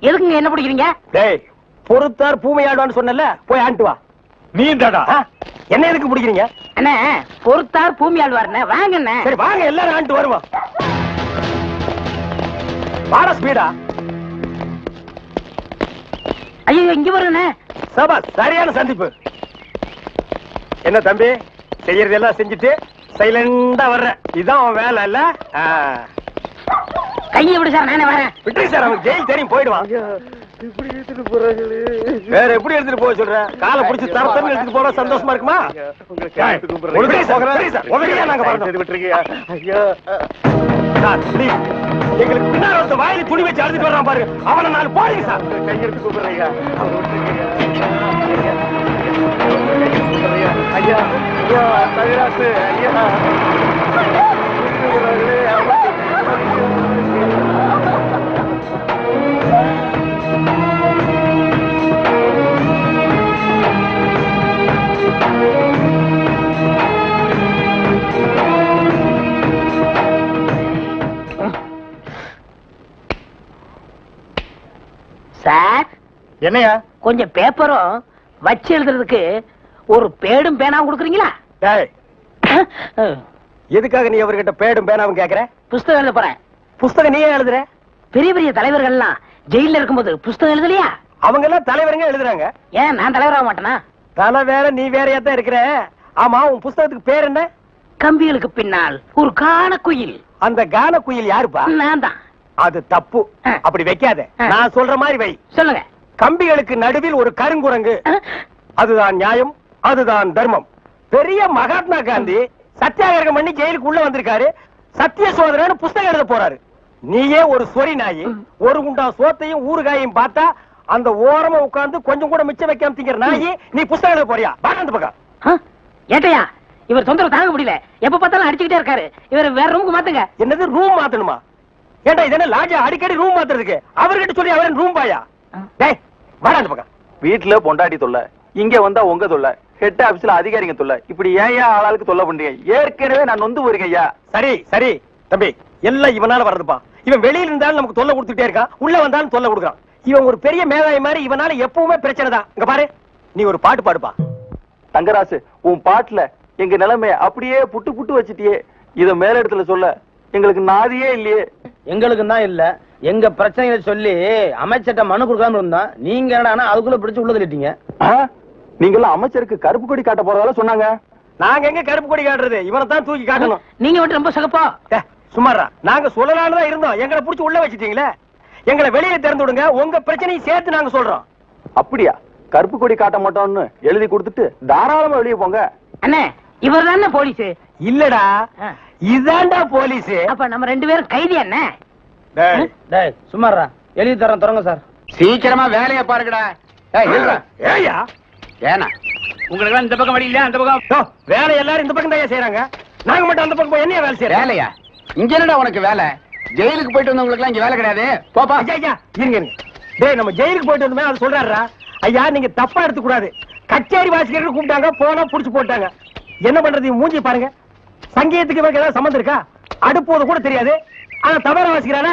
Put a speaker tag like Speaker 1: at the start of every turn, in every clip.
Speaker 1: எதுக்குங்க என்ன பிடிக்கிறீங்க?
Speaker 2: டேய், பொறுத்தார் பூமை ஆடுவான்னு சொன்னல, போய் ஆண்டு வா.
Speaker 3: நீ தாடா
Speaker 2: என்ன எதுக்கு பிடிக்கிறீங்க?
Speaker 1: அண்ணே, பொறுத்தார் பூமி ஆழ்வாருண்ணே, வாங்கண்ணே.
Speaker 2: சரி வாங்க, எல்லாரும் ஆண்டு வருவோம். வாடா ஸ்பீடா.
Speaker 1: ஐயோ, இங்க வருண்ணே.
Speaker 2: சபா, சரியான சந்திப்பு. என்ன தம்பி, செய்யறதெல்லாம் செஞ்சுட்டு சைலண்டா வர்ற, இதான் அவன் வேலை இல்ல?
Speaker 1: கையை விடு சார், நானே வரேன்.
Speaker 2: விட்டு சார், அவனுக்கு ஜெயில் தெரியும், போயிடுவான்.
Speaker 3: இப்படி எடுத்துட்டு போறாங்களே.
Speaker 2: வேற எப்படி எடுத்துட்டு போக சொல்ற? காலை பிடிச்சி தரத்தன்னு எடுத்துட்டு போனா சந்தோஷமா இருக்குமா? எங்களுக்கு பின்னாடி ஒருத்த வாயில துணி வச்சு அழுதுட்டு வர்றான் பாரு, அவனை நாலு போடுங்க சார்.
Speaker 3: கையெடுத்து கூப்பிடுறீங்க. ஐயா ஐயா, தவிராசு ஐயா.
Speaker 1: சார்,
Speaker 2: என்னையா?
Speaker 1: கொஞ்சம் பேப்பரும் வச்சு எழுதுறதுக்கு ஒரு பேடும் பேனாவும் கொடுக்குறீங்களா?
Speaker 2: எதுக்காக நீ அவர்கிட்ட பேடும் பேனாவும் கேக்குற?
Speaker 1: புஸ்தகம் எழுத போறேன்.
Speaker 2: புஸ்தகம் நீயே எழுதுற?
Speaker 1: பெரிய பெரிய தலைவர்கள் எல்லாம் ஜெயில இருக்கும்போது புஸ்தகம் எழுதலையா?
Speaker 2: அவங்க எல்லாம் தலைவருங்க எழுதுறாங்க.
Speaker 1: ஏன் நான் தலைவராக மாட்டேனா?
Speaker 2: தலை வேற, நீ வேறையா தான் இருக்கிற. ஆமா, உன் புஸ்தகத்துக்கு பேர் என்ன?
Speaker 1: கம்பிகளுக்கு பின்னால் ஒரு கான குயில்.
Speaker 2: அந்த கான குயில் யாருப்பா?
Speaker 1: நான் தான்.
Speaker 2: அது தப்பு, அப்படி வைக்காத. நான் சொல்ற மாதிரி வை.
Speaker 1: சொல்லுங்க.
Speaker 2: கம்பிகளுக்கு நடுவில் ஒரு கருங்குரங்கு, அதுதான் நியாயம், அதுதான் தர்மம். பெரிய மகாத்மா காந்தி சத்தியாகிரகம் பண்ணி ஜெயிலுக்கு உள்ள வந்திருக்காரு. சத்திய சோதரன்னு புஸ்தகம் எழுத போறாரு. நீயே ஒரு சொரி நாயி, ஒரு குண்டா சோத்தையும் ஊறுகாயும் பார்த்தா அந்த ஓரமா உட்கார்ந்து கொஞ்சம் கூட மிச்சம் வைக்காம திங்கிற நாயி, நீ புஸ்தகம் எழுத போறியா? பாட்டு பக்கம்.
Speaker 1: ஏட்டையா, இவர் தொந்தரவு தாங்க முடியல, எப்ப பார்த்தாலும் அடிச்சுக்கிட்டே இருக்காரு. இவர் வேற ரூமுக்கு மாத்துங்க.
Speaker 2: என்னது ரூம் மாத்தணுமா? ஏண்டா இது என்ன லாட்ஜா? அடிக்கடி ரூம் மாத்துறதுக்கு அவர்கிட்ட சொல்லி அவரன் ரூம் பாயா? டேய், வாடா அந்த பக்கம்.
Speaker 4: வீட்டுல பொண்டாட்டி தொல்லை, இங்க வந்தா உங்க தொல்லை, ஹெட் ஆபீஸ்ல அதிகாரிங்க தொல்லை, இப்படி ஏன் ஆளாளுக்கு தொல்லை பண்றீங்க? ஏற்கனவே நான் நொந்து போயிருக்கேன் ஐயா.
Speaker 2: சரி சரி தம்பி, எல்லாம் இவனால வர்றதுப்பா. இவன் வெளியில இருந்தாலும் நமக்கு தொல்லை கொடுத்துட்டே இருக்கான், உள்ள வந்தாலும் தொல்லை கொடுக்குறான். இவன் ஒரு பெரிய மேதாவி மாதிரி, இவனால எப்பவுமே பிரச்சனை தான். இங்க பாரு, நீ ஒரு பாட்டு பாடுப்பா.
Speaker 4: தங்கராசு, உன் பாட்டுல எங்க நிலைமைய அப்படியே புட்டு புட்டு வச்சிட்டியே. இத மேல இடத்துல சொல்ல எங்களுக்கு நாதியே இல்லையே.
Speaker 5: எங்களுக்கு தான் இல்ல, எங்க பிரச்சனைகளை சொல்லி அமைச்சர்ட்ட மனு கொடுக்காம இருந்தா நீங்க என்னடா அதுக்குள்ள பிடிச்சு உள்ள தள்ளிட்டீங்க.
Speaker 4: நீங்க எல்லாம் அமைச்சருக்கு கருப்பு கொடி காட்ட போறதால சொன்னாங்க.
Speaker 2: நாங்க எங்க கருப்பு கொடி காட்டுறது? இவனை தான் தூக்கி காட்டணும்.
Speaker 1: நீங்க மட்டும் ரொம்ப சகப்பா.
Speaker 2: சுமாரா, நாங்க சொல்லலாம்னு தான் இருந்தோம், எங்களை புடிச்சு உள்ள வச்சிட்டீங்களே. எங்களை வெளியே திறந்து விடுங்க, உங்க பிரச்சனையை சேர்த்து நாங்க சொல்றோம்.
Speaker 4: அப்படியா? கருப்பு கொடி காட்ட மாட்டோம்னு எழுதி கொடுத்துட்டு தாராளமா வெளியே போங்க.
Speaker 1: அண்ணே, இவர் தானே போலீஸ்?
Speaker 2: இல்லடா, இதாண்டா போலீஸ்.
Speaker 1: அப்ப நம்ம ரெண்டு பேரும் கைதி அண்ணே.
Speaker 5: டேய் சும்மாரா, எழுதி தரேன், தொடங்க சார்.
Speaker 6: சீக்கிரமா வேலையை பாருங்கடா.
Speaker 2: ஏயா
Speaker 6: ஏனா உங்களுக்கு இந்த பக்கம் வழி இல்ல, அந்த பக்கம்
Speaker 2: வேலை எல்லாரும் இந்த பக்கம் தான் செய்யறாங்க, நாங்க மட்டும் அந்த பக்கம் என்ன வேலை செய்யறோம்?
Speaker 6: வேலையா? இங்க என்னடா உனக்கு வேலை? ஜெயிலுக்கு போயிட்டு வந்தவங்களுக்கு எல்லாம் இங்க வேலை கிடையாது, போப்பா.
Speaker 2: ஐயா இருங்க, டேய் நம்ம ஜெயிலுக்கு போயிட்டு வந்தோமே அது சொல்றாருடா. ஐயா நீங்க தப்பா எடுத்துக்க கூடாது. கச்சேரி வாசிக்கிறதுக்கு கூப்பிட்டாங்க, போனா புடிச்சு போட்டாங்க. என்ன பண்றது? மூஞ்சி பாருங்க. சங்கீதத்துக்கு இவருக்கு ஏதாவது சம்பந்தம் இருக்கா? அடுப்போது கூட தெரியாது, ஆனா தபேலா வாசிக்கிறானே.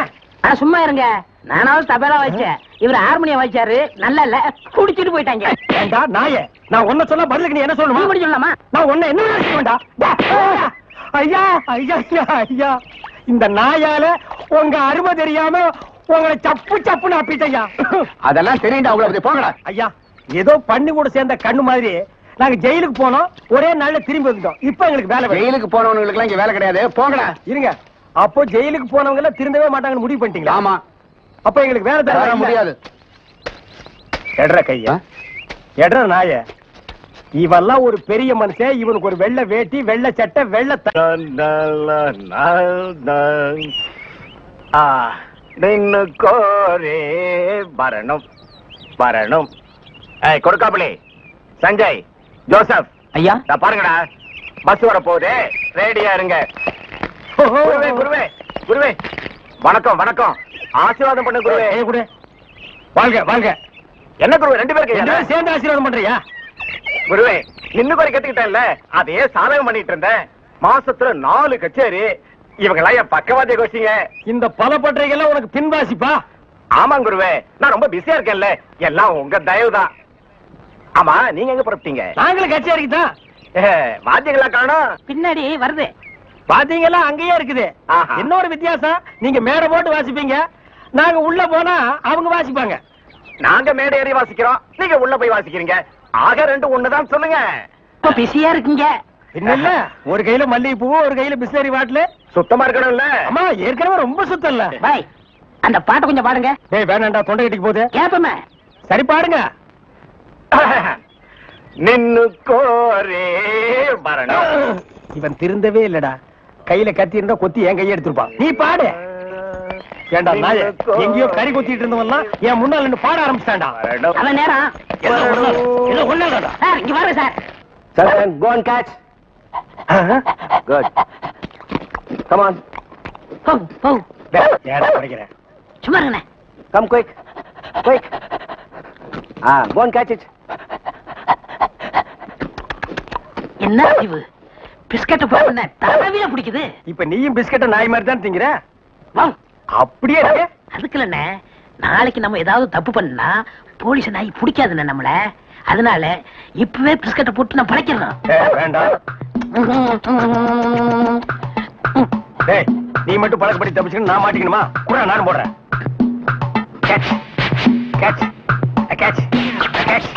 Speaker 1: சும்மா இருங்க, நானாவது தபேலா வாசிச்சேன், இவர் ஹார்மோனியம் வாசிச்சாரு. நல்லா இல்ல, குடிச்சிட்டு போயிட்டாங்க.
Speaker 2: ஏண்டா நாயே, நான் ஒன்ன சொல்ல பதிலுக்கு நீ என்ன சொல்லணுமா?
Speaker 1: நீ சொல்லலாமா?
Speaker 2: நான் ஒன்ன என்ன வேண்டா. ஐயா ஐயா ஐயா, இந்த நாயால உங்க அருமை தெரியாம உங்களை சப்பு சப்புன்னு அப்பிட்டையா.
Speaker 6: அதெல்லாம் தெரியுண்டா, அவ்வளவு போங்கடா.
Speaker 2: ஐயா, ஏதோ பண்ணி கூட சேர்ந்த கண்ணு மாதிரி நாங்க ஜெயிலுக்கு போனோம், ஒரே நாள்ல திரும்பி வந்துட்டோம். இப்ப எங்களுக்கு வேலை.
Speaker 6: ஜெயிலுக்கு போனவங்களுக்கு எல்லாம் இங்க வேலை கிடையாது, போங்கடா.
Speaker 2: இருங்க, அப்போ ஜெயிலுக்கு போனவங்க எல்லாம் திருந்தவே மாட்டாங்கன்னு முடிவு பண்ணிட்டீங்களா?
Speaker 6: ஆமா.
Speaker 2: அப்ப எங்களுக்கு வேலை தர
Speaker 6: முடியாது.
Speaker 2: எட்ற கையா, எட்ற நாய. இவெல்லாம் ஒரு பெரிய மனுஷன், இவனுக்கு ஒரு வெள்ளை வேட்டி, வெள்ளை சட்டை, வெள்ளை கோரே வரணும் வரணும். கொடுக்காமலே சஞ்சய், ஜோசப்
Speaker 1: ஐயா
Speaker 2: பாருங்கடா, பஸ் வர போகுது, ரெடியா இருங்க. குருவே குருவே குருவே, வணக்கம் வணக்கம், ஆசீர்வாதம் பண்ண குருவே. குரு வாங்க வாங்க. என்ன குருவே ரெண்டு பேருக்கு சேர்ந்து ஆசீர்வாதம் பண்றியா? குருவே இன்னும் குறை கத்துக்கிட்டேன்ல, அதையே சாதகம் பண்ணிட்டு இருந்தேன். மாசத்துல 4 கச்சேரி, இவங்க எல்லாம் என் பக்கவாதிய கோஷிங்க. இந்த பல பற்றைகள்லாம் உனக்கு பின்வாசிப்பா. ஆமா குருவே, நான் ரொம்ப பிஸியா இருக்கேன்ல, எல்லாம் உங்க தயவுதான். ஆமா, நீங்க எங்க புறப்பட்டீங்க? நாங்களும் கச்சேரிக்கு தான். வாத்தியங்களா காணோம்?
Speaker 1: பின்னாடி வருது.
Speaker 2: வாத்தியங்கள்லாம் அங்கேயே இருக்குது. இன்னொரு வித்தியாசம், நீங்க மேடை போட்டு வாசிப்பீங்க, நாங்க உள்ள போனா அவங்க வாசிப்பாங்க. நாங்க மேடை ஏறி வாசிக்கிறோம், நீங்க உள்ள போய் வாசிக்கிறீங்க. ஆக ரெண்டு ஒண்ணுதான் சொல்லுங்க.
Speaker 1: இப்ப பிஸியா இருக்கீங்க.
Speaker 2: இல்ல, ஒரு கையில மல்லிகைப்பூ, ஒரு கையில பிஸ்லரி பாட்டில். சுத்தமா இருக்கணும்ல? அம்மா ஏற்கனவே ரொம்ப சுத்தம் இல்ல.
Speaker 1: பாய், அந்த பாட்டை கொஞ்சம் பாடுங்க.
Speaker 2: டேய் வேணாண்டா, தொண்டை கட்டிக்கு போகுது.
Speaker 1: கேப்பமே.
Speaker 2: சரி பாடுங்க. நின்னு கோரே மரணம். இவன் திருந்தவே இல்லடா. கையில கத்தி இருந்தா கொத்தி என் கையை எடுத்துருப்பான். நீ பாடு. ஏண்டா நாயே, எங்கேயோ கறி கொத்திட்டு இருந்தவன்லாம் என் முன்னால நின்னு பாட ஆரம்பிச்சான்டா.
Speaker 1: அவன் நேரம்.
Speaker 2: ஏதோ ஒண்ணாடா.
Speaker 1: சார் இங்க வாங்க sir.
Speaker 5: Sir, go and catch. Good. Come on.
Speaker 1: போ போ.
Speaker 2: ஏடா படிக்கிறேன்.
Speaker 1: சும்மா இருங்கண்ணே.
Speaker 5: Come quick. Quick. Go and catch it.
Speaker 1: என்ன அறிவு? பிஸ்கட் போடுன தடவில பிடிக்குது.
Speaker 2: இப்ப நீயும் பிஸ்கட்ட நாய் மாதிரி தான் திங்கிற.
Speaker 1: வா.
Speaker 2: அப்படியே இருக்கு.
Speaker 1: அதுக்கு இல்லண்ணே, நாளைக்கு நம்ம ஏதாவது தப்பு பண்ணா போலீஸ் நாய் பிடிக்காதுண்ணே நம்மள. அதனால இப்பவே பிஸ்கட்டை போட்டு நான் படைக்கிறேன்.
Speaker 2: வேண்டாம். டேய், நீ மட்டும் பழக்கப்படி தப்பிச்சுன்னு நான் மாட்டிக்கணுமா? கூட நானும் போடுறேன். Catch catch catch catch.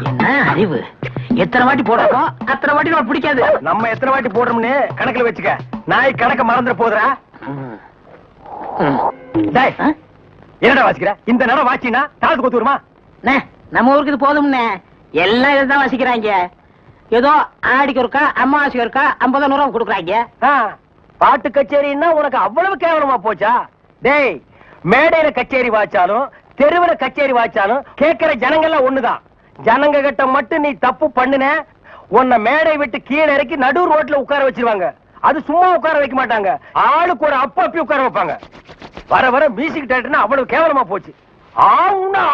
Speaker 1: என்ன அறிவு? எத்தனை வாட்டி போடுறோமோ அத்தனை வாட்டி நம்ம பிடிக்காது.
Speaker 2: நம்ம எத்தனை வாட்டி போடுறோம்னு கணக்குல வச்சுக்க. நாய் கணக்க மறந்துட போதுறா. டேய், என்னடா வாசிக்கிற? இந்த நேரம் வாசினா தாளத்து கொத்து வருமா?
Speaker 1: நம்ம ஊருக்கு இது போதும்னே. எல்லாம் இதுதான் வாசிக்கிறாங்க. ஏதோ ஆடிக்கு ஒருக்கா, அம்மாவாசைக்கு ஒருக்கா 50 ரூபா கொடுக்குறாங்க.
Speaker 2: பாட்டு கச்சேரின்னா உனக்கு அவ்வளவு கேவலமா போச்சா? டேய், மேடையில கச்சேரி வாச்சாலும் தெருவுல கச்சேரி வாச்சாலும் கேட்கிற ஜனங்கள்லாம் ஒண்ணுதான். ஜனங்க கிட்ட மட்டும் நீ தப்பு பண்ணுன, உன்னை மேடை விட்டு கீழே இறக்கி நடு ரோட்ல உட்கார வச்சிருவாங்க. அது சும்மா உட்கார வைக்க மாட்டாங்க, ஆளுக்கு ஒரு அப்பி உட்கார வைப்பாங்க. வர வர மியூசிக் டைரக்டர்னா அவ்வளவு கேவலமா போச்சு.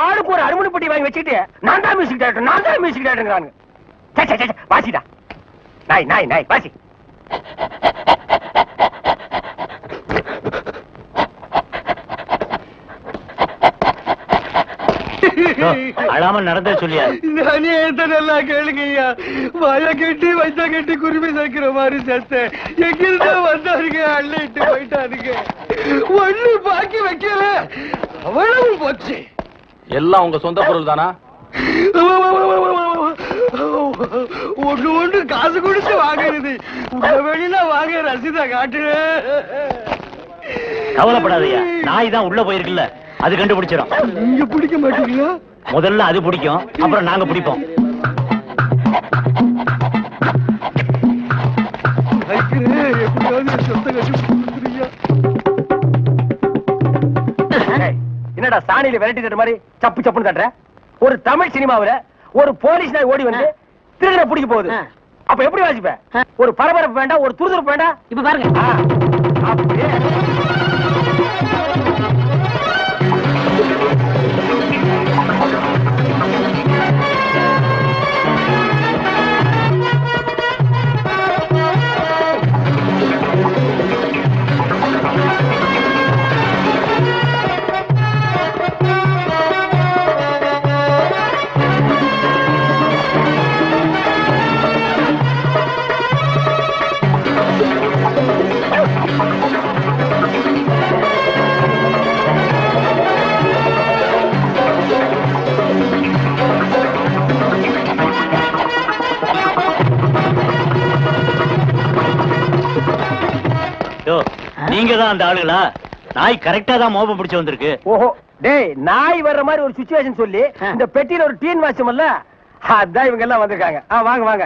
Speaker 2: ஆளுக்கு ஒரு அருமணி பெட்டி வாங்கி வச்சுக்கிட்டு நான் தான் மியூசிக் டைரக்டர், நான் தான் மியூசிக் டைரக்டர். வாசிடா நாய் நாய் நாய் வாசி.
Speaker 5: அழாம நடந்த சொல்லியா?
Speaker 3: நானே நல்லா கேளுங்கய்யா. வாய கட்டி வைத்த கட்டி குருவி சேர்க்கிற மாதிரி சேர்த்தேன். எங்கிருந்தா வந்தாருங்க, அள்ளிட்டு போயிட்டாருங்க. ஒண்ணு பாக்கி வைக்கல, அவ்வளவு போச்சு.
Speaker 5: எல்லாம் உங்க சொந்த பொருள் தானா?
Speaker 3: ஒண்ணு காசு கொடுத்து வாங்குறது. உங்க வெளியில வாங்க ரசீதை காட்டு.
Speaker 5: கவலைப்படாதயா, நாய் தான் உள்ள போயிருக்குல்ல, அது கண்டுபிடிச்சிடும்.
Speaker 3: நீங்க பிடிக்க மாட்டீங்களா?
Speaker 5: முதல்ல அது பிடிக்கும், அப்புறம் நாங்க பிடிப்போம்.
Speaker 3: எப்படியாவது சொந்த கட்டி.
Speaker 2: என்னடா சாணியில விரட்டி தட்டுற மாதிரி சப்பு சப்புன்னு தட்டுற? ஒரு தமிழ் சினிமாவுல ஒரு போலீஸ் நாய் ஓடி வந்து திருடனை பிடிக்க போகுது. அப்ப எப்படி வாசிப்ப? ஒரு பரபரப்பு வேண்டாம், ஒரு துருதுருப்பு வேண்டாம்.
Speaker 1: இப்ப பாருங்க.
Speaker 2: அப்படியே
Speaker 5: நீங்க தான் அந்த ஆளுங்களா? நாய் கரெக்டா தான் மோப்பம் பிடிச்சு வந்திருக்கு.
Speaker 2: ஓஹோ, டேய், நாய் வர்ற மாதிரி ஒரு சிச்சுவேஷன் சொல்லி இந்த பெட்டியில ஒரு டீன் வாட்சமல்ல, அதான் இவங்க எல்லாம் வந்திருக்காங்க. வாங்க வாங்க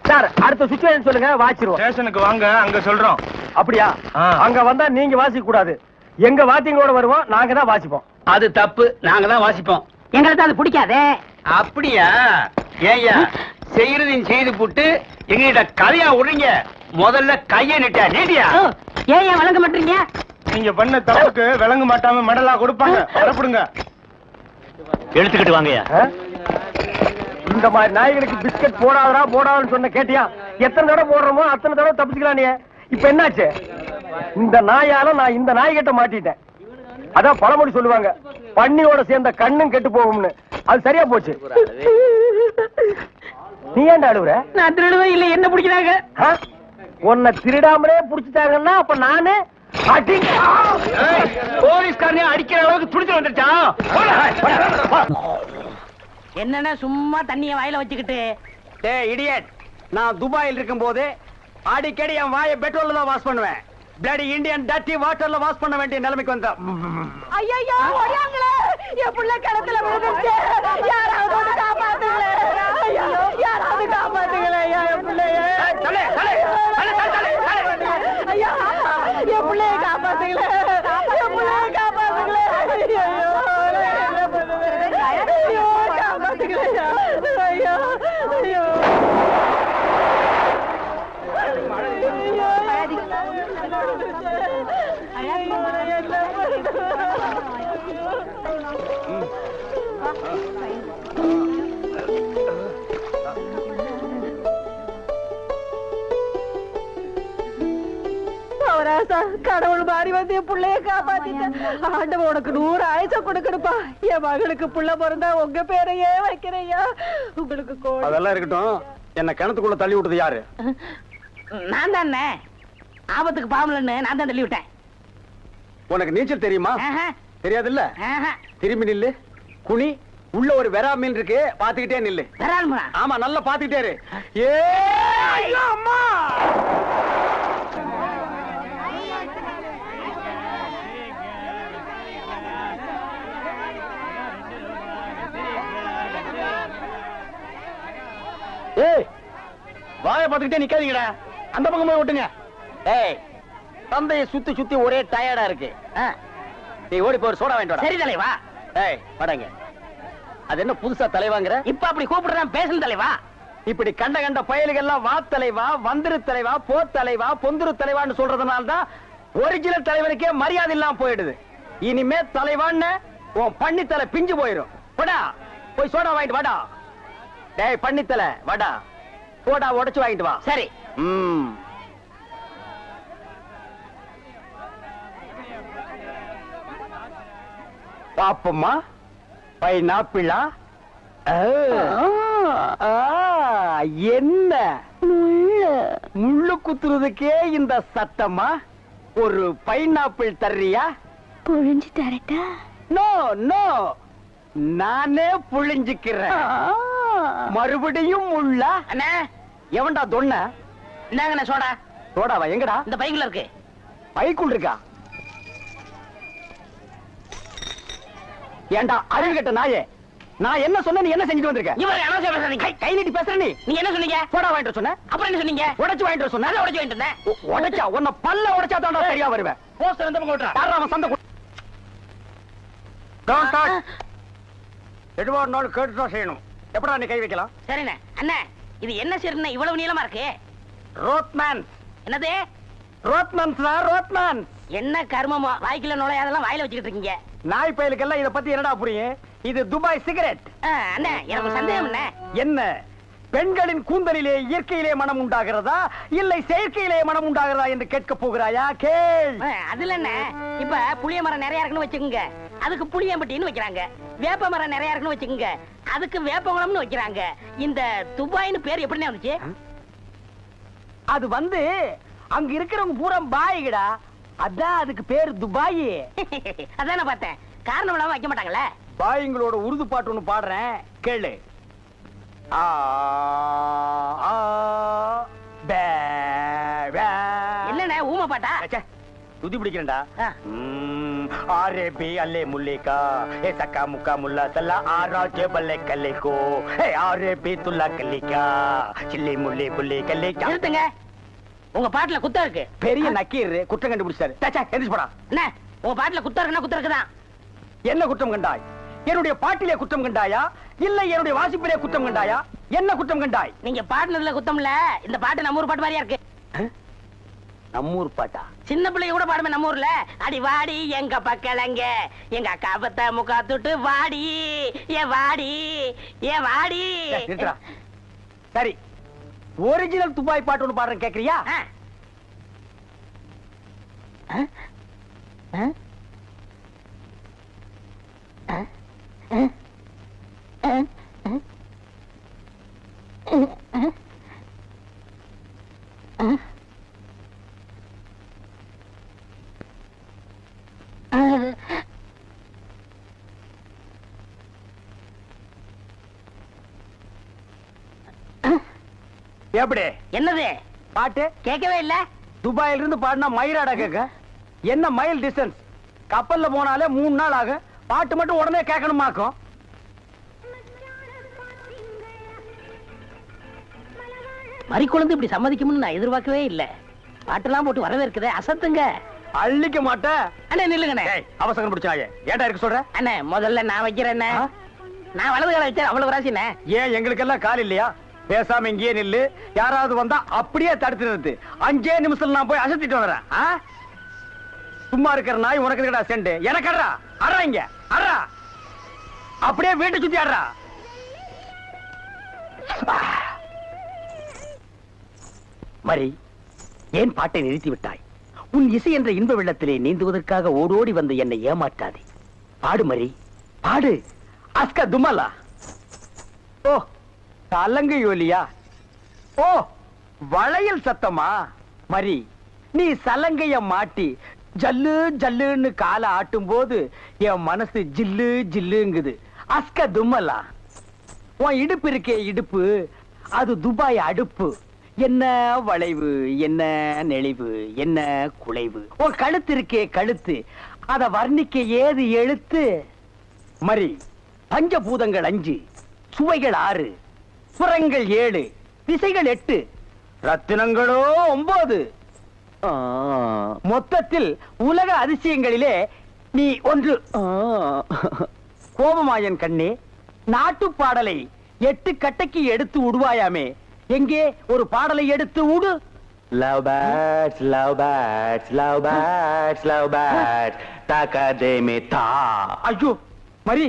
Speaker 2: சார், அடுத்த சிச்சுவேஷன் சொல்லுங்க, வாச்சிருவோம்.
Speaker 3: ஸ்டேஷனுக்கு வாங்க, அங்க சொல்றோம்.
Speaker 2: அப்படியா? அங்க வந்தா நீங்க வாசிக்க கூடாது, எங்க வாத்தியங்களோட வருவோம், நாங்க தான் வாசிப்போம்.
Speaker 5: அது தப்பு, நாங்க தான் வாசிப்போம்.
Speaker 1: எங்களுக்கு அது பிடிக்காதே.
Speaker 5: அப்படியா? ஏய்யா, செய்யறதையும் செய்து போட்டு எங்ககிட்ட கதையா விடுறீங்க. முதல்ல கைய நீட்டியா?
Speaker 1: ஏன் வழங்க மாட்டீங்க?
Speaker 3: நீங்க பண்ண தப்புக்கு விளங்க மாட்டாம மெடலா கொடுப்பாங்க. வரப்படுங்க.
Speaker 5: எடுத்துக்கிட்டு வாங்கய்யா.
Speaker 2: இந்த மாதிரி நாய்களுக்கு பிஸ்கட் போடாதடா போடாதுன்னு சொன்ன கேட்டியா? எத்தனை தடவை போடுறோமோ அத்தனை தடவை தப்பிச்சுக்கலாம். நீ இப்ப என்னாச்சு? இந்த நாயால நான் இந்த நாய்கிட்ட மாட்டிட்டேன். அதான் பழமொழி சொல்லுவாங்க, பன்னியோட சேர்ந்த கண்ணும் கெட்டு போகும்னு. அது சரியா போச்சு. நீ ஏன்டா அழுவுற?
Speaker 1: நான் திருடுவே இல்ல, என்ன பிடிக்கிறாங்க?
Speaker 2: உன்னை திருடாமலே புடிச்சிட்டாங்கன்னா அப்ப நானு போலீஸ்காரனே அடிக்கிற அளவுக்கு துடிச்சு வந்துருச்சா?
Speaker 1: என்னன்னா சும்மா தண்ணிய வாயில வச்சுக்கிட்டு.
Speaker 2: டேய் இடியட், நான் துபாயில் இருக்கும் போது அடிக்கடி என் வாயை பெட்ரோல்ல தான் வாஷ் பண்ணுவேன். பிளடி இந்தியன் டர்ட்டி வாட்டர்ல வாஷ் பண்ண வேண்டிய நிலைமைக்கு வந்தா.
Speaker 7: ஐயோ ஓடியாங்களே, என் புள்ள கிணத்துல விழுந்துருச்சு. யாராவது வந்து காப்பாத்துங்களே. ஐயோ யாராவது காப்பாத்துங்களே என் பிள்ளைய. ஐயா என் பிள்ளைய காப்பாத்துங்களே, என் பிள்ளைய காப்பாத்துங்களே. ஐயோ என்ன பண்ணுவேன்? ஐயோ காப்பாத்துங்களே. ஐயோ ஐயோ கடவுள் மாறி வந்து என் பிள்ளைய காப்பாத்திட்டேன். ஆண்டவன் உனக்கு 100 ஆயுச கொடுக்கணுப்பா. என் மகளுக்கு புள்ள பிறந்தா உங்க பேரையே வைக்கிறையா. உங்களுக்கு
Speaker 2: அதெல்லாம் இருக்கட்டும், என்ன கிணத்துக்குள்ள தள்ளி விட்டது யாரு?
Speaker 1: நான் தானே. ஆபத்துக்கு பாவலன்னு நான் தான் தள்ளி விட்டேன்.
Speaker 2: உனக்கு நீச்சல் தெரியுமா? தெரியாதுல்ல? திரும்பி நில்லு, குனி. உள்ள ஒரு வெரா மீன் இருக்கு, பாத்துக்கிட்டே நில்லு. ஆமா, நல்லா பாத்துக்கிட்டே இரு. அம்மா ஏய், வாயை பாத்துக்கிட்டே நிக்காதீங்கடா, அந்த பக்கம் போய் விட்டுங்க.
Speaker 5: ஏய், தந்தையை சுத்தி சுத்தி ஒரே டயர்டா இருக்கு. நீ ஓடி போய் சோடா வாங்கிட்டு வா.
Speaker 1: சரி தலைவா.
Speaker 5: ஏய் வாடங்க. அது என்ன புதுசா தலைவாங்கற?
Speaker 1: இப்ப அப்படி கூப்பிடுறேன், பேசணும் தலைவா.
Speaker 5: இப்படி கண்ட கண்ட பயலுகள் எல்லாம் வா தலைவா, வந்திரு தலைவா, போ தலைவா, பொந்துரு தலைவான்னு சொல்றதுனால தான் ஒரிஜினல் தலைவனுக்கே மரியாதை இல்லாம போயிடுது. இனிமே தலைவான்னு உன் பண்ணித்தலை பிஞ்சு போயிடும். போடா போய் சோடா வாங்கிட்டு வாடா. டேய் பண்ணித்தலை வாடா, சோடா உடைச்சு வாங்கிட்டு வா.
Speaker 1: சரி.
Speaker 5: பாப்பம்மா, பைனாப்பிளா? என்ன முள்ளு குத்துறதுக்கே இந்த சத்தமா? ஒரு பைனாப்பிள் தர்றியா?
Speaker 7: புழிஞ்சு தரட்டா?
Speaker 5: நோ நோ, நானே புழிஞ்சுக்கிறேன். மறுபடியும் முள்ள?
Speaker 1: அண்ணா
Speaker 5: எவன்டா தொன்ன?
Speaker 1: இந்தாங்கண்ணே சோடா.
Speaker 5: சோடாவா? எங்கடா?
Speaker 1: இந்த பைக்குள்ள இருக்கு.
Speaker 5: பைக்குள் இருக்கா? ஏண்டா அறிவு கட்ட நாயே, நான் என்ன சொன்ன, நீ என்ன செஞ்சுட்டு வந்திருக்க?
Speaker 1: இவரை அனாவசியம் பேசாதீங்க.
Speaker 5: கை நீட்டி பேசுற நீ.
Speaker 1: நீங்க என்ன சொன்னீங்க?
Speaker 5: சோடா வாங்கிட்டு சொன்ன.
Speaker 1: அப்புறம் என்ன சொன்னீங்க?
Speaker 5: உடைச்சு வாங்கிட்டு சொன்ன.
Speaker 1: உடைச்சு வாங்கிட்டு இருந்தேன்.
Speaker 5: உடைச்சா உன்னை பல்ல உடைச்சா தான் சரியா வருவேன்.
Speaker 1: போஸ்டர் எந்த பக்கம் விட்டுறா?
Speaker 5: யாரா அவன் சந்தை? எதுவா இருந்தாலும் கேட்டுதான் செய்யணும். எப்படா நீ கை வைக்கலாம்?
Speaker 1: சரிண்ணே. அண்ணா இது என்ன சரிண்ணே இவ்வளவு நீளமா இருக்கு?
Speaker 5: ரோட்மேன்.
Speaker 1: என்னது?
Speaker 5: ரோட்மேன்ஸ் தான், ரோட்மேன்.
Speaker 1: என்ன கர்மமோ, வாய்க்குள்ள நுழையாதெல்லாம் வாயில வச்சுக்கிட்டு இருக்கீங்க.
Speaker 5: நாய் பயலுக்கெல்லாம் இத பத்தி என்னடா புரியும்? இது துபாய் சிகரெட்.
Speaker 1: அண்ணா எனக்கு சந்தேகம் என்ன?
Speaker 5: என்ன, பெண்களின் கூந்தலிலே இயற்கையிலே மனம் உண்டாகிறதா இல்லை செயற்கையிலே மனம் உண்டாகிறதா என்று கேட்க போகிறாயா? கேள்.
Speaker 1: அதுல என்ன, இப்ப புளிய மரம் நிறைய இருக்குன்னு வச்சுக்கோங்க, அதுக்கு புளியம்பட்டின்னு வைக்கிறாங்க. வேப்ப மரம் நிறைய இருக்குன்னு வச்சுக்கோங்க, அதுக்கு வேப்பகுளம்னு வைக்கிறாங்க. இந்த துபாய்னு பேர் எப்படின்னு வந்துச்சு?
Speaker 5: அது வந்து அங்க இருக்கிறவங்க பூரா பாய்கடா, அதான் அதுக்கு பேர் துபாய்.
Speaker 1: அதான் பார்த்தேன், காரணம் இல்லாம வைக்க மாட்டாங்களே.
Speaker 5: பாய்ங்களோட உருது பாட்டு ஒண்ணு பாடுறேன், கேளு.
Speaker 1: என்னண்ணே ஊமை பாட்டா?
Speaker 5: துதி பிடிக்கிறேன்டா. ஆரே பி அல்லே முல்லேகா ஏ சக்கா முக்கா முல்லா தல்லா ஆராஜே பல்லே கல்லேகோ ஏ ஆரே பி துல்லா கல்லிகா சில்லி முல்லே புல்லே கல்லேகா.
Speaker 1: நிறுத்துங்க, உங்க பாட்டுல குத்தம் இருக்கு.
Speaker 5: பெரிய நக்கீர் குற்றம் கண்டுபிடிச்சாரு. எந்திரிச்சு போடா.
Speaker 1: என்ன உங்க பாட்டுல குத்தம் இருக்குன்னா குத்தம் இருக்குதான்.
Speaker 5: என்ன குற்றம் கண்டாய்? என்னுடைய பாட்டிலே குற்றம் கண்டாயா இல்லை என்னுடைய வாசிப்பிலே குற்றம் கண்டாயா? என்ன குற்றம் கண்டாய்?
Speaker 1: நீங்க பாட்டுனதுல குத்தம் இல்ல. இந்த பாட்டு நம்ம ஊர் பாட்டு மாதிரியா இருக்கு.
Speaker 5: நம்மூர் பாட்டா?
Speaker 1: சின்ன பிள்ளைங்க கூட பாடுமே நம்ம ஊர்ல. அடி வாடி எங்க பக்கலங்க, எங்க அக்கா பத்த முக்கா தொட்டு வாடி ஏ வாடி ஏ வாடி.
Speaker 5: சரி, ஒரிஜினல் துபாய் பாட்டு ஒண்ணு பாடுறேன், கேக்குறியா? எப்படி
Speaker 1: என்னது
Speaker 5: பாட்டு
Speaker 1: கேட்கவே இல்ல?
Speaker 5: துபாயில இருந்து பாடினா மயிலாடா கேட்க. என்ன மைல் டிஸ்டன்ஸ்? கப்பல்ல போனாலே 3 நாள் ஆகும். பாட்டு மட்டும் உடனே கேட்கணுமாக்கும்.
Speaker 1: மறி குழந்தை இப்படி சம்மதிக்கும்னு நான் எதிர்பார்க்கவே இல்ல. பாட்டெல்லாம் போட்டு வரவேற்குதே, அசத்துங்க.
Speaker 5: அள்ளிக்க மாட்டேன்.
Speaker 1: அண்ணே நில்லுங்கண்ணே.
Speaker 5: அவசரம் பிடிச்சாயே ஏன்டா இருக்க சொல்ற?
Speaker 1: அண்ணே முதல்ல நான் வைக்கிறேன். நான் வலது கால வச்சேன், அவ்வளவு ராசிண்ணே.
Speaker 5: ஏன் எங்களுக்கெல்லாம் கால் இல்லையா? பேசாம இங்கேயே நில்லு. யாராவது வந்தா அப்படியே தடுத்து நிறுத்து. 5 நிமிஷத்துல நான் போய் அசத்திட்டு வரேன். சும்மா இருக்கிற நாய் உனக்கு இருக்கடா செண்டு. எனக்கு அட்றா அட்றா இங்க அட்றா. அப்படியே வீட்டை சுத்தி ஆடுறா. மரி, ஏன் பாட்டை நிறுத்தி விட்டாய்? உன் இசை என்ற இன்ப வெள்ளத்திலே நீந்துவதற்காக ஓடோடி வந்து என்னை ஏமாற்றாதே. பாடு மரி, பாடு. அஸ்கா துமலா. ஓ சலங்கை ஒலியா? ஓ வளையல் சத்தமா? மரி, நீ சலங்கைய மாட்டி ஜல்லு ஜல்லுன்னு காலை ஆட்டும் போது என் மனசு ஜில்லு ஜில்லுங்குது. அஸ்க தும்மலா. உன் இடுப்பு இருக்கே இடுப்பு, அது துபாய் அடுப்பு. என்ன வளைவு, என்ன நெளிவு, என்ன குலைவு. உன் கழுத்து இருக்கே கழுத்து, அத வர்ணிக்க ஏது எழுத்து? மரி, பஞ்சபூதங்கள் 5, சுவைகள் 6, புறங்கள் 7, திசைகள் 8, ரத்தினங்களோ 9. மொத்தத்தில் உலக அதிசயங்களிலே நீ ஒன்று. கோபமாயன் கண்ணே, நாட்டு பாடலை 8 கட்டைக்கு எடுத்து விடுவாயாமே, எங்கே ஒரு பாடலை எடுத்து விடு.
Speaker 4: Love birds, love birds, love birds, love birds, takademe ta.
Speaker 5: ஐயோ மரி,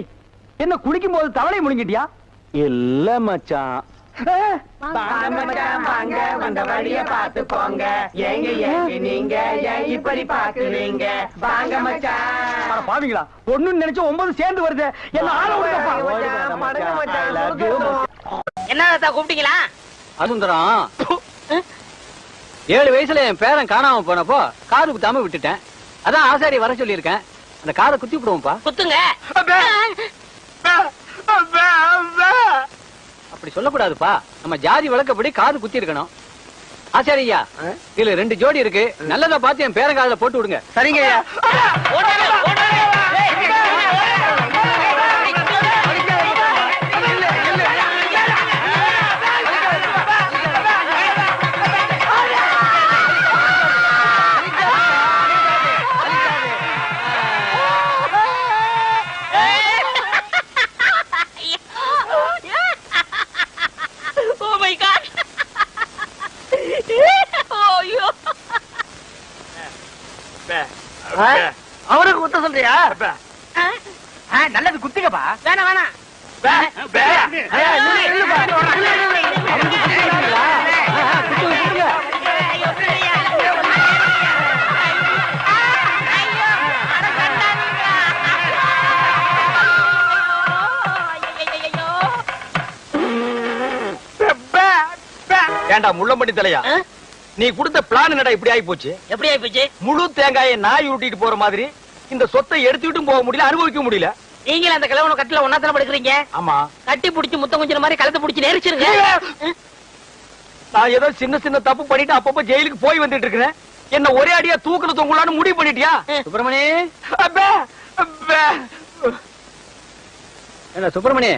Speaker 5: என்ன குளிக்கும் போது தவளை முழுங்கிட்டியா?
Speaker 4: இல்ல மச்சான்.
Speaker 1: வந்த வழிய பாத்து போங்க. எங்க எங்க நீங்க இப்படி பாக்குறீங்க? வாங்க மச்சான்.
Speaker 5: பாவீங்களா, ஒண்ணு நினைச்சு 9 சேர்ந்து வருது. என்ன ஆள விடுங்கப்பா.
Speaker 1: என்ன கூப்பிட்டீங்களா?
Speaker 6: அசுந்தரம், 7 வயசுல என் பேரன் காணாம போனப்போ காது குத்தாம விட்டுட்டேன். அதான் ஆசாரி வர சொல்லியிருக்கேன். அந்த காதை குத்தி விடுவோம்ப்பா.
Speaker 1: குத்துங்க.
Speaker 6: அப்படி சொல்லக்கூடாதுப்பா. நம்ம ஜாதி வழக்கப்படி காது குத்தி இருக்கணும். ஆசாரியா, இதுல 2 ஜோடி இருக்கு. நல்லதா பார்த்து என் பேரன் காதுல போட்டு விடுங்க.
Speaker 5: சரிங்க ஐயா. அவருக்கு குத்த சொல்றியா? நல்லது குத்திக்கப்பா.
Speaker 1: வேணாம் வேணாம்.
Speaker 5: ஏண்டா முள்ளம்பட்டி தலையா, நீ கொடுத்த பிளான் என்னடா இப்படி ஆகி போச்சு?
Speaker 1: எப்படி ஆயி போச்சு?
Speaker 5: முழு தேங்காயை நாய் உருட்டிட்டு போற மாதிரி இந்த சொத்தை எடுத்துக்கிட்டும் போக முடியல, அனுபவிக்க முடியல.
Speaker 1: நீங்களும் அந்த கிழவன கட்டில ஒன்னாத்தான படுக்கிறீங்க.
Speaker 5: ஆமா,
Speaker 1: கட்டி புடிச்சு முத்தம் கொஞ்சம் மாதிரி கழுத்தை புடிச்சு நெரிச்சிருங்க.
Speaker 5: நான் ஏதோ சின்ன சின்ன தப்பு பண்ணிட்டு அப்பப்ப ஜெயிலுக்கு போய் வந்துட்டு இருக்கிறேன். என்ன ஒரே அடியா தூக்குல தொங்கலான்னு முடிவு பண்ணிட்டியா?
Speaker 6: சுப்பிரமணி, என்ன சுப்பிரமணி,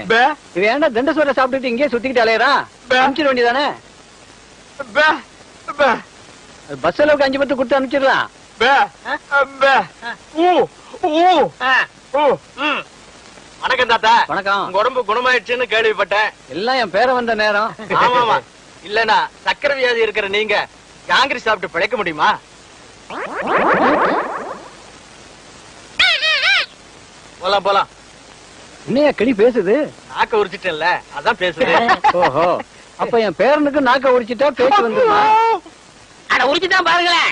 Speaker 6: இது ஏன்டா தண்டசோரை சாப்பிட்டுட்டு இங்கே சுத்திக்கிட்டு அலையறான்? அனுப்பிச்சிட வேண்டியதானே? பஸ் அளவுக்கு 5 பத்து கொடுத்து அனுப்பிச்சிடலாம்.
Speaker 5: வணக்கம் தாத்தா.
Speaker 6: வணக்கம்.
Speaker 5: உங்க உடம்பு குணமாயிடுச்சுன்னு கேள்விப்பட்டேன்.
Speaker 6: எல்லாம் என் பேரை வந்த நேரம்.
Speaker 5: ஆமாமா, இல்லனா சக்கரை வியாதி இருக்கிற நீங்க ஜாங்கிரி சாப்பிட்டு பிழைக்க முடியுமா? போலாம் போலாம்.
Speaker 6: என்னையா கிளி பேசுது?
Speaker 5: நாக்க உரிச்சிட்டேன்ல, அதான் பேசுது.
Speaker 6: ஓஹோ, அப்ப என் பேரனுக்கு நாக்க உரிச்சிட்டா பேச்சு வந்துருமா?
Speaker 1: அட உரிச்சுதான் பாருங்களேன்.